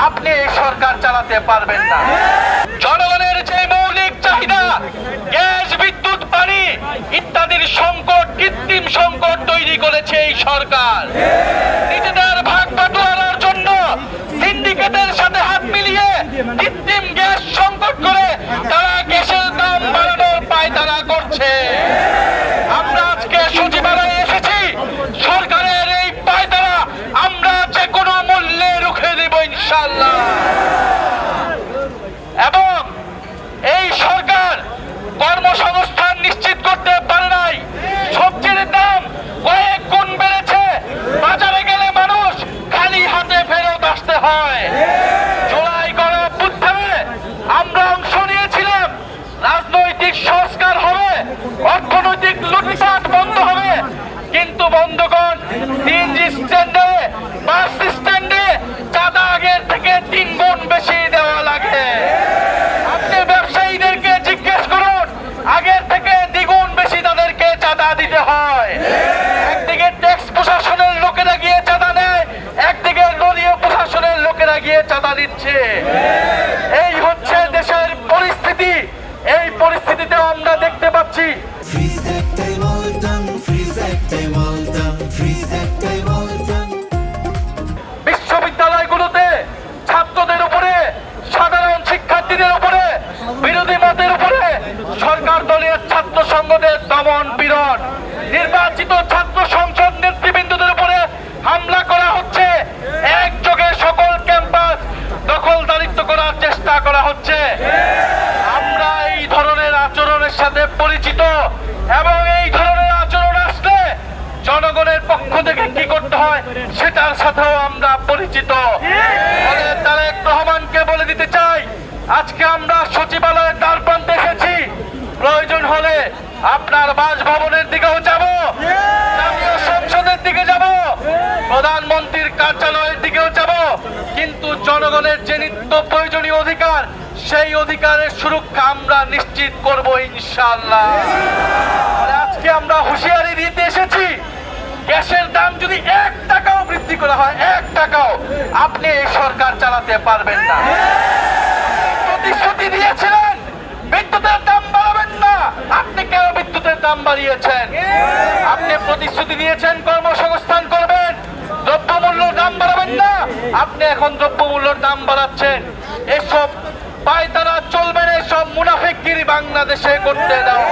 আপনি এই সরকার চালাতে পারবেন না। জনগণের যে মৌলিক চাহিদা গ্যাস, বিদ্যুৎ, পানি ইত্যাদির সংকট, কৃত্রিম সংকট তৈরি করেছে এই সরকার। নিজেদের ভাগ বাটোয়ারার জন্য সিন্ডিকেটের সাথে হাত মিলিয়ে কৃত্রিম গ্যাস সংকট করে তারা গ্যাসের দাম বাড়ানোর পায়তারা করছে। আমরা আজকে সচিবালয়ে এসেছি, সরকারের এই পায়তারা আমরা যে কোনো মূল্যে রুখে দেব ইনশাআল্লাহ। এবং এই সরকার কর্মসংস্থান নিশ্চিত করতে পারে নাই। সবজির দাম কয়েক গুণ বেড়েছে, বাজারে গেলে মানুষ খালি হাতে ফেরত আসতে হয়। জুলাই গণঅভ্যুত্থানে আমরা অংশ নিয়েছিলাম। রাজনৈতিক সংস্কার হবে, অর্থনৈতিক লুটপাট বন্ধ হবে, কিন্তু বন্ধুগণ সিএনজি স্ট্যান্ডে, বাস স্ট্যান্ডে চাঁদা আগের থেকে 3 গুণ বেশি দেওয়া লাগে। আপনি ব্যবসায়ীদেরকে জিজ্ঞেস করুন, আগের থেকে দ্বিগুণ বেশি তাদেরকে চাঁদা দিতে হয়। একদিকে ট্যাক্স প্রশাসনের লোকেরা গিয়ে চাঁদা নেয়, একদিকে দলীয় প্রশাসনের লোকেরা গিয়ে চাঁদা দিচ্ছে। এই হচ্ছে দেশের পরিস্থিতি। এই পরিস্থিতিতে আমরা দেখতে পাচ্ছি বিশ্ববিদ্যালয়গুলোতে ছাত্রদের উপরে, সাধারণ শিক্ষার্থীদের উপরে, বিরোধী মতের উপরে সরকার দলীয় ছাত্র সংগঠনের দমন পীড়ন, নির্বাচিত ছাত্র সংসদ নেতৃবৃন্দদের উপরে হামলা করা হচ্ছে। একযোগে সকল ক্যাম্পাস দখলদারিত্ব করার চেষ্টা করা হচ্ছে। আমরা এই ধরনের আচরণের সাথে পরিচিত এবং এই ধরনের আচরণ আসলে জনগণের পক্ষ থেকে কি করতে হয় সেটার সাথেও আমরা পরিচিত। তারেক রহমানকে বলে দিতে চাই, আজকে আমরা সচিবালয়ের দ্বার প্রান্তে এসেছি, প্রয়োজন হলে আপনার বাসভবনের দিকেও যাব, জাতীয় সংসদের দিকে যাব, প্রধানমন্ত্রীর কার্যালয়ের দিকেও যাব, কিন্তু জনগণের যে নিত্য প্রয়োজনীয় অধিকার, সেই অধিকারের সুরক্ষা আমরা নিশ্চিত করব ইনশাআল্লাহ। আজকে আমরা হুঁশিয়ারি দিতে এসেছি, গ্যাসের দাম যদি 1 টাকাও বৃদ্ধি করা হয়, 1 টাকাও, আপনি এই সরকার চালাতে পারবেন না। প্রতিশ্রুতি দিয়েছিলেন বিদ্যুতের দাম বাড়াবেন না, আপনি কেন বিদ্যুতের দাম বাড়িয়েছেন? আপনি প্রতিশ্রুতি দিয়েছেন কর্মসংস্থান করবেন, দ্রব্যমূল্যের দাম বাড়াবেন না, আপনি এখন দ্রব্যমূল্যের দাম বাড়াচ্ছেন। এসব পায়তারা চলবে না, এসব মুনাফিকগিরি বাংলাদেশে করতে দাও।